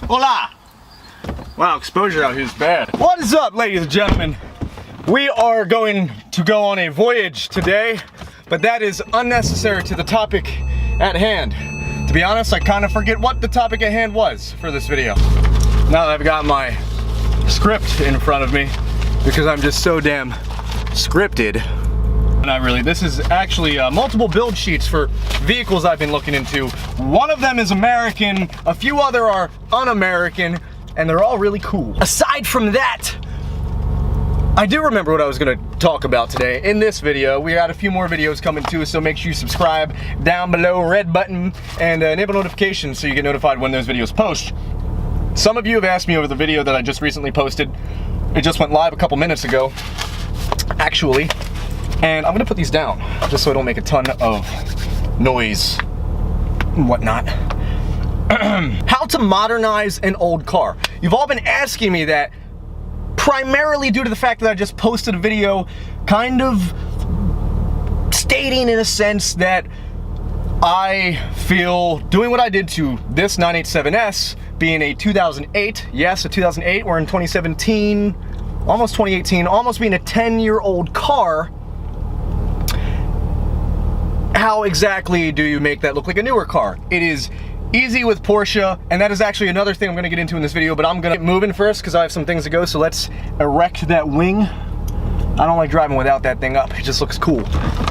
Hola! Wow, exposure out here is bad. What is up, ladies and gentlemen? We are going to go on a voyage today, but that is unnecessary to the topic at hand. To be honest, I kind of forget what the topic at hand was for this video. Now that I've got my script in front of me, because I'm just so damn scripted. Not really. This is actually multiple build sheets for vehicles I've been looking into. One of them is American, a few other are un-American, and they're all really cool. Aside from that, I do remember what I was gonna talk about today in this video. We got a few more videos coming too, so make sure you subscribe down below, red button, and enable notifications so you get notified when those videos post. Some of you have asked me over the video that I just recently posted. It just went live a couple minutes ago, actually. And I'm gonna put these down, just so I don't make a ton of noise and whatnot. How to modernize an old car. You've all been asking me that, primarily due to the fact that I just posted a video kind of stating in a sense that I feel doing what I did to this 987S, being a 2008, yes, a 2008, we're in 2017, almost 2018, almost being a 10-year-old car. How exactly do you make that look like a newer car? It is easy with Porsche, and that is actually another thing I'm gonna get into in this video, but I'm gonna get moving first because I have some things to go, so let's erect that wing. I don't like driving without that thing up. It just looks cool.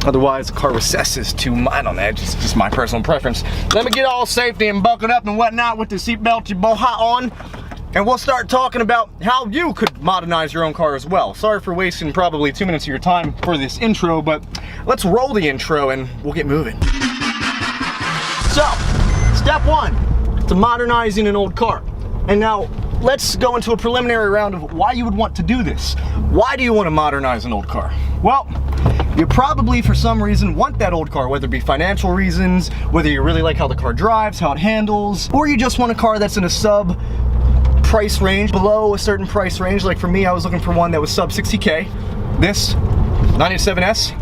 Otherwise, the car recesses too much. I don't know, it's just my personal preference. Let me get all safety and buckled up and whatnot with the seatbelt you boha on, and we'll start talking about how you could modernize your own car as well. Sorry for wasting probably 2 minutes of your time for this intro, but let's roll the intro and we'll get moving. So, step one to modernizing an old car. And now, let's go into a preliminary round of why you would want to do this. Why do you want to modernize an old car? Well, you probably, for some reason, want that old car, whether it be financial reasons, whether you really like how the car drives, how it handles, or you just want a car that's in a sub price range, below a certain price range. Like for me, I was looking for one that was sub 60K. This 987S,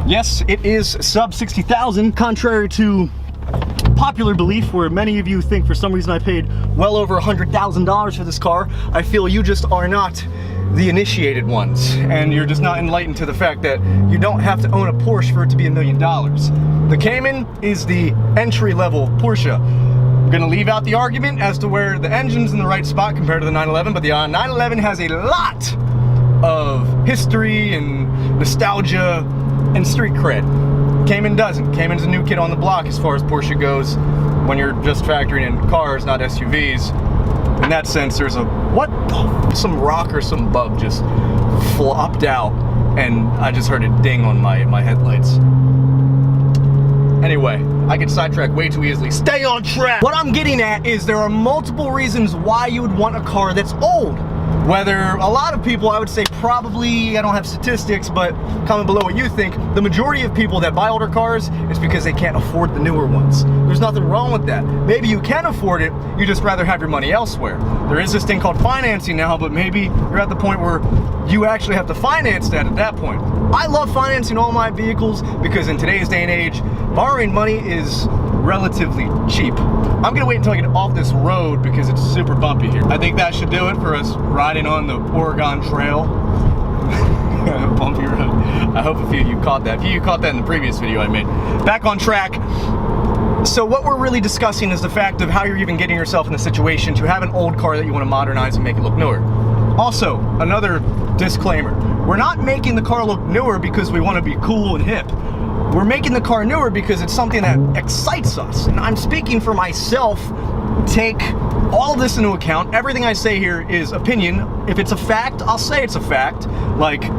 yes, it is sub 60,000, contrary to popular belief where many of you think for some reason I paid well over $100,000 for this car. I feel you just are not the initiated ones, and you're just not enlightened to the fact that you don't have to own a Porsche for it to be $1 million. The Cayman is the entry-level Porsche. I'm gonna leave out the argument as to where the engine's in the right spot compared to the 911, but the 911 has a lot of history and nostalgia and street cred. Cayman doesn't. Cayman's a new kid on the block as far as Porsche goes when you're just factoring in cars, not SUVs. In that sense, there's a, some rock or some bug just flopped out, and I just heard it ding on my headlights. Anyway, I get sidetracked way too easily. Stay on track! What I'm getting at is there are multiple reasons why you would want a car that's old. Whether a lot of people, I would say probably, I don't have statistics, but comment below what you think, the majority of people that buy older cars is because they can't afford the newer ones. There's nothing wrong with that. Maybe you can afford it, you just rather have your money elsewhere. There is this thing called financing now, but maybe you're at the point where you actually have to finance that at that point. I love financing all my vehicles because in today's day and age, borrowing money is relatively cheap. I'm gonna wait until I get off this road because it's super bumpy here. I think that should do it for us riding on the Oregon Trail. Bumpy road. I hope a few of you caught that. A few of you caught that in the previous video I made. Back on track. So what we're really discussing is the fact of how you're even getting yourself in a situation to have an old car that you want to modernize and make it look newer. Also, another disclaimer. We're not making the car look newer because we want to be cool and hip. We're making the car newer because it's something that excites us. And I'm speaking for myself. Take all of this into account. Everything I say here is opinion. If it's a fact, I'll say it's a fact. Like,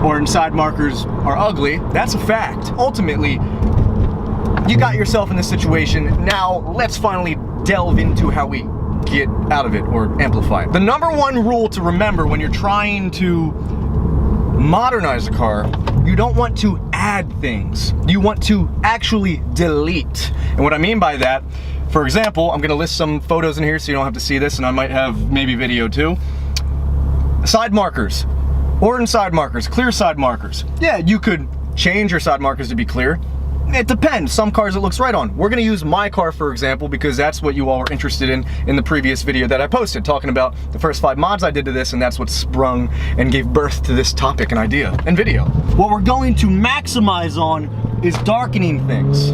orange side markers are ugly. That's a fact. Ultimately, you got yourself in this situation. Now, let's finally delve into how we get out of it or amplify it. The number one rule to remember when you're trying to modernize a car, you don't want to add things. You want to actually delete. And what I mean by that, for example, I'm gonna list some photos in here so you don't have to see this, and I might have maybe video too. Side markers, orange side markers, clear side markers. Yeah, you could change your side markers to be clear. It depends. Some cars it looks right on. We're gonna use my car, for example, because that's what you all were interested in the previous video that I posted, talking about the first 5 mods I did to this, and that's what sprung and gave birth to this topic and idea and video. What we're going to maximize on is darkening things,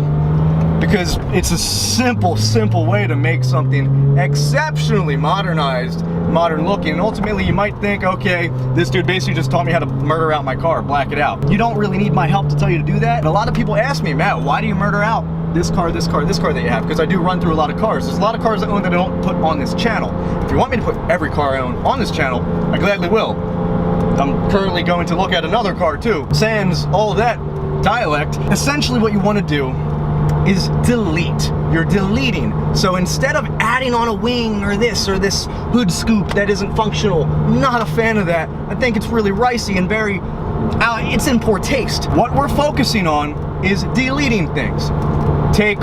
because it's a simple way to make something exceptionally modernized, modern looking. And ultimately you might think, okay, this dude basically just taught me how to murder out my car, black it out. You don't really need my help to tell you to do that. And a lot of people ask me, Matt, why do you murder out this car, this car, this car that you have? Because I do run through a lot of cars. There's a lot of cars I own that I don't put on this channel. If you want me to put every car I own on this channel, I gladly will. I'm currently going to look at another car too. Sans all of that dialect. Essentially what you want to do is delete. You're deleting. So instead of adding on a wing or this hood scoop that isn't functional, not a fan of that. I think it's really ricey and very, it's in poor taste. What we're focusing on is deleting things. Not take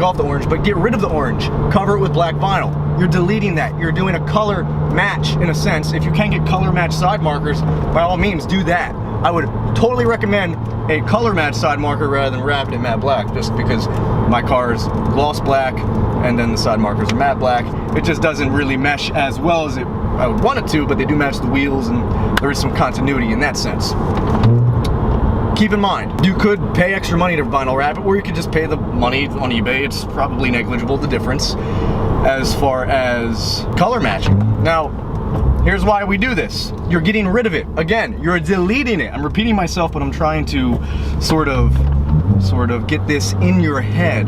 off the orange, but get rid of the orange. Cover it with black vinyl. You're deleting that. You're doing a color match in a sense. If you can get color match side markers, by all means do that. I would totally recommend a color match side marker rather than wrapping it matte black, just because my car is gloss black and then the side markers are matte black. It just doesn't really mesh as well as I would want it to, but they do match the wheels and there is some continuity in that sense. Keep in mind, you could pay extra money to vinyl wrap it, or you could just pay the money on eBay. It's probably negligible, the difference, as far as color matching. Now, here's why we do this. You're getting rid of it. Again, you're deleting it. I'm repeating myself, but I'm trying to sort of get this in your head.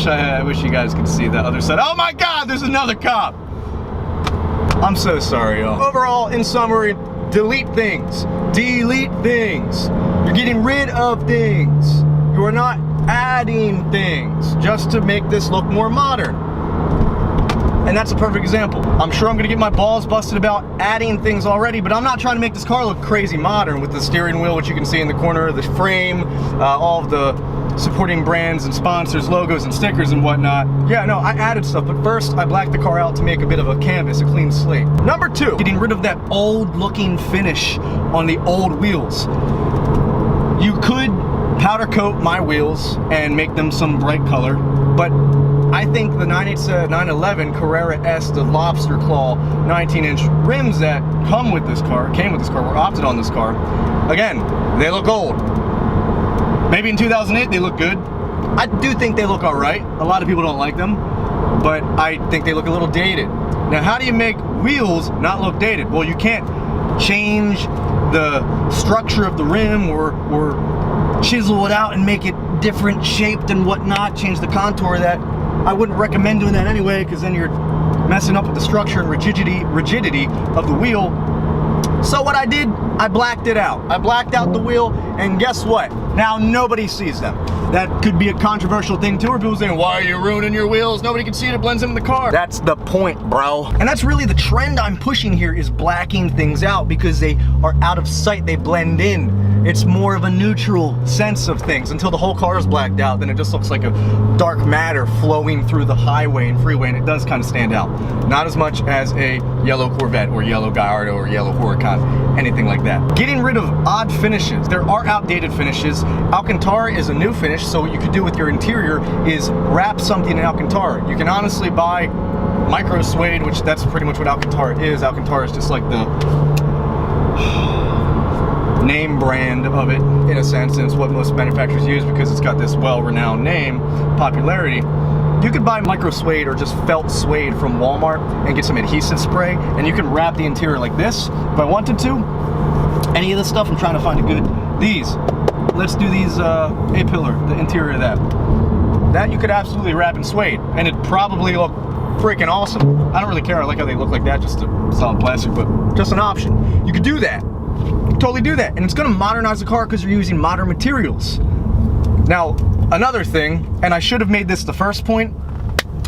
I wish you guys could see the other side. Oh my God, there's another cop. I'm so sorry, y'all. Overall, in summary, delete things. Delete things. You're getting rid of things. You are not adding things just to make this look more modern. And that's a perfect example. I'm sure I'm gonna get my balls busted about adding things already, but I'm not trying to make this car look crazy modern with the steering wheel, which you can see in the corner of the frame, all of the supporting brands and sponsors, logos and stickers and whatnot. Yeah, no, I added stuff, but first I blacked the car out to make a bit of a canvas, a clean slate. Number 2, getting rid of that old looking finish on the old wheels. You could powder coat my wheels and make them some bright color, but I think the 911 Carrera S, the lobster claw 19-inch rims that came with this car, were opted on this car. Again, they look old. Maybe in 2008 they look good. I do think they look all right. A lot of people don't like them, but I think they look a little dated. Now, how do you make wheels not look dated? Well, you can't change the structure of the rim or chisel it out and make it different shaped and whatnot, change the contour of that. I wouldn't recommend doing that anyway, because then you're messing up with the structure and rigidity of the wheel. So what I did, I blacked it out. I blacked out the wheel, and guess what? Now nobody sees them. That could be a controversial thing too, where people saying, why are you ruining your wheels? Nobody can see it, it blends into the car. That's the point, bro. And that's really the trend I'm pushing here, is blacking things out, because they are out of sight, they blend in. It's more of a neutral sense of things until the whole car is blacked out. Then it just looks like a dark matter flowing through the highway and freeway, and it does kind of stand out. Not as much as a yellow Corvette or yellow Gallardo or yellow Huracan, anything like that. Getting rid of odd finishes. There are outdated finishes. Alcantara is a new finish, so what you could do with your interior is wrap something in Alcantara. You can honestly buy micro suede, which that's pretty much what Alcantara is. Alcantara is just like the name brand of it, in a sense, and it's what most manufacturers use because it's got this well-renowned name, popularity. You could buy micro suede or just felt suede from Walmart and get some adhesive spray, and you can wrap the interior like this if I wanted to. Any of this stuff, I'm trying to find a good, let's do these A-pillar, the interior of that you could absolutely wrap in suede, and it'd probably look freaking awesome. I don't really care, I like how they look like that, just a solid plastic, but just an option. You could do that. Totally do that, and it's going to modernize the car because you're using modern materials. Now, another thing, and I should have made this the first point,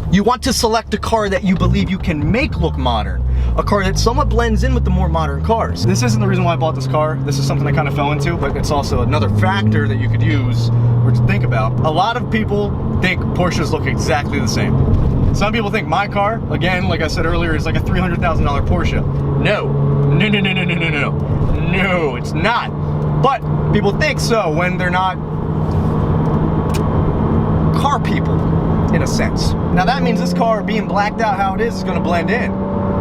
you want to select a car that you believe you can make look modern, a car that somewhat blends in with the more modern cars. This isn't the reason why I bought this car. This is something I kind of fell into, but it's also another factor that you could use or to think about. A lot of people think Porsches look exactly the same. Some people think my car, again, like I said earlier, is like a $300,000 Porsche. No. No, it's not. But people think so when they're not car people, in a sense. Now that means this car being blacked out how it is gonna blend in.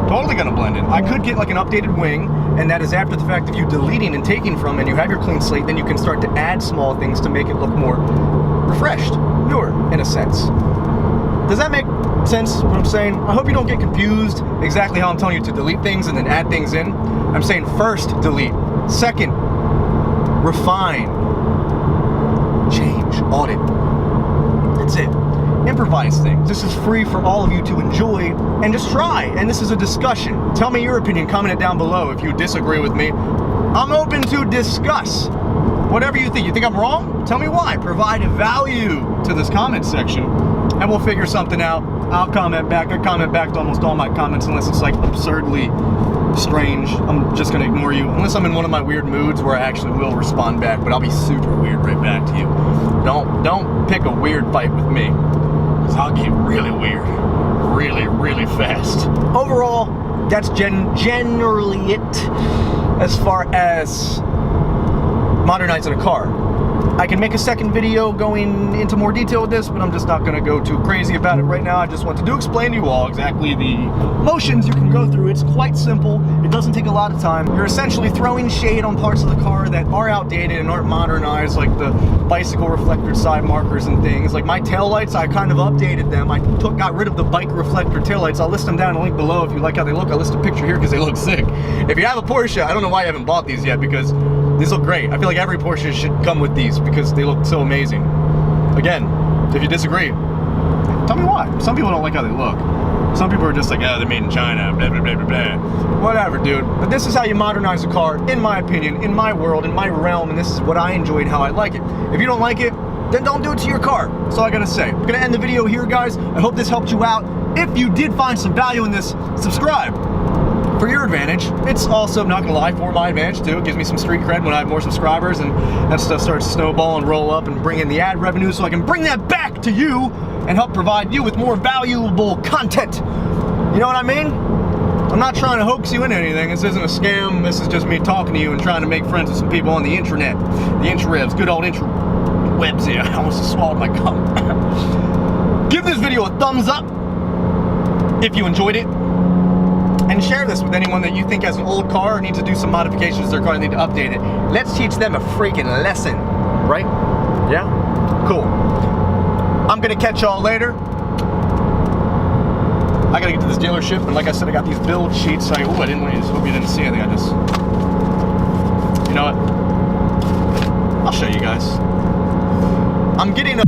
Totally gonna blend in. I could get like an updated wing, and that is after the fact of you deleting and taking from, and you have your clean slate, then you can start to add small things to make it look more refreshed, newer, in a sense. Does that make sense, what I'm saying? I hope you don't get confused exactly how I'm telling you to delete things and then add things in. I'm saying first, delete. Second, refine. Change, audit. That's it. Improvise things. This is free for all of you to enjoy and just try. And this is a discussion. Tell me your opinion. Comment it down below if you disagree with me. I'm open to discuss whatever you think. You think I'm wrong? Tell me why. Provide value to this comment section and we'll figure something out. I'll comment back. I comment back to almost all my comments unless it's like absurdly strange. I'm just gonna ignore you unless I'm in one of my weird moods where I actually will respond back, but I'll be super weird right back to you. Don't pick a weird fight with me, because I'll get really weird really fast. Overall, that's generally it as far as modernizing a car. I can make a second video going into more detail with this, but I'm just not going to go too crazy about it right now. I just wanted to explain to you all exactly the motions you can go through. It's quite simple. It doesn't take a lot of time. You're essentially throwing shade on parts of the car that are outdated and aren't modernized, like the bicycle reflector side markers and things. Like my taillights, I kind of updated them. I got rid of the bike reflector taillights. I'll list them down in the link below if you like how they look. I'll list a picture here because they look sick. If you have a Porsche, I don't know why you haven't bought these yet, because these look great. I feel like every Porsche should come with these because they look so amazing. Again, if you disagree, tell me why. Some people don't like how they look. Some people are just like, oh, they're made in China, blah, blah, blah, blah, blah. Whatever, dude. But this is how you modernize a car, in my opinion, in my world, in my realm, and this is what I enjoy and how I like it. If you don't like it, then don't do it to your car. That's all I gotta say. I'm gonna end the video here, guys. I hope this helped you out. If you did find some value in this, subscribe. For your advantage. It's also, I'm not gonna lie, for my advantage too. It gives me some street cred when I have more subscribers and that stuff starts to snowball and roll up and bring in the ad revenue so I can bring that back to you and help provide you with more valuable content. You know what I mean? I'm not trying to hoax you into anything. This isn't a scam. This is just me talking to you and trying to make friends with some people on the internet. The intrawebs, good old intrawebs here. I almost swallowed my gum. Give this video a thumbs up if you enjoyed it. And share this with anyone that you think has an old car or needs to do some modifications to their car and need to update it. Let's teach them a freaking lesson, right? Yeah? Cool. I'm gonna catch y'all later. I gotta get to this dealership, and like I said, I got these build sheets. I didn't want you to, hope you didn't see anything. I just, you know what? I'll show you guys. I'm getting a